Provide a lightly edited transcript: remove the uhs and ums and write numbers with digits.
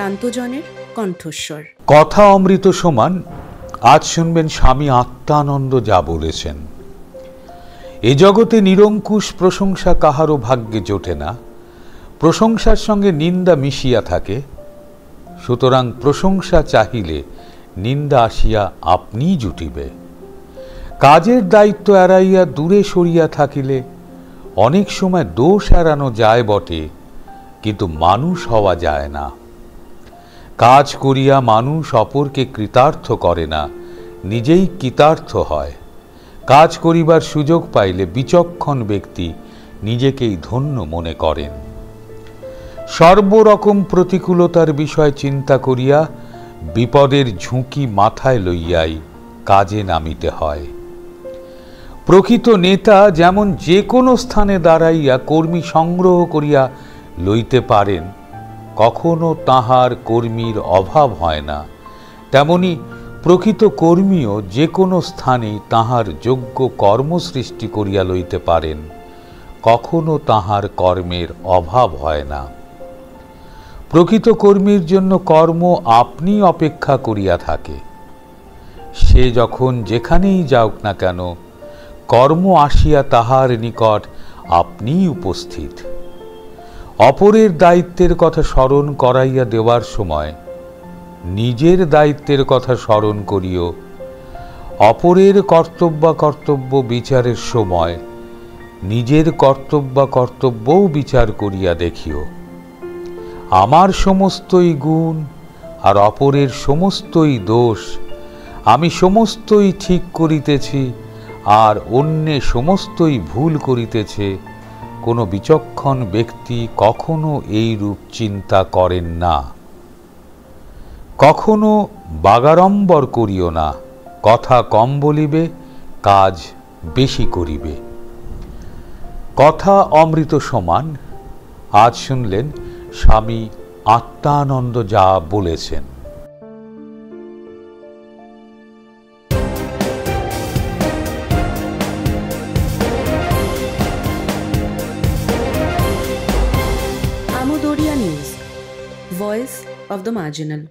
প্রান্তজনের কণ্ঠস্বর। কথা অমৃত সমান। আজ শুনবেন স্বামী আত্মানন্দ যা বলেছেন। এ জগতে নিরঙ্কুশ প্রশংসা কাহারও ভাগ্যে জোটে না, প্রশংসার সঙ্গে নিন্দা মিশিয়া থাকে। সুতরাং প্রশংসা চাহিলে নিন্দা আসিয়া আপনিই জুটিবে। কাজের দায়িত্ব এড়াইয়া দূরে সরিয়া থাকিলে অনেক সময় দোষ এড়ানো যায় বটে, কিন্তু মানুষ হওয়া যায় না। কাজ করিয়া মানুষ অপরকে কৃতার্থ করে না, নিজেই কৃতার্থ হয়। কাজ করিবার সুযোগ পাইলে বিচক্ষণ ব্যক্তি নিজেকেই ধন্য মনে করেন। সর্বরকম প্রতিকূলতার বিষয় চিন্তা করিয়া বিপদের ঝুঁকি মাথায় লইয়াই কাজে নামিতে হয়। প্রকৃত নেতা যেমন যে কোনো স্থানে দাঁড়াইয়া কর্মী সংগ্রহ করিয়া লইতে পারেন, কখনো তাহার কর্মীর অভাব হয় না, তেমনি প্রকৃত কর্মীও যে কোনো স্থানেই তাহার যোগ্য কর্ম সৃষ্টি করিয়া লইতে পারেন, কখনো তাহার কর্মের অভাব হয় না। প্রকৃত কর্মীর জন্য কর্ম আপনি অপেক্ষা করিয়া থাকে। সে যখন যেখানেই যাওক না কেন, কর্ম আসিয়া তাহার নিকট আপনিই উপস্থিত। অপরের দায়িত্বের কথা স্মরণ করাইয়া দেওয়ার সময় নিজের দায়িত্বের কথা স্মরণ করিও। অপরের কর্তব্য বিচারের সময় নিজের কর্তব্যও বিচার করিয়া দেখিও। আমার সমস্তই গুণ আর অপরের সমস্তই দোষ, আমি সমস্তই ঠিক করিতেছি আর অন্যে সমস্তই ভুল করিতেছে, কোনো বিচক্ষণ ব্যক্তি কখনো এই রূপ চিন্তা করেন না। কখনো বাগাড়ম্বর করিও না, কথা কম বলিবে, কাজ বেশি করিবে। কথা অমৃত সমান। আজ শুনলেন স্বামী আত্মানন্দ যা বলেছেন। Amodariya news, voice of the marginal.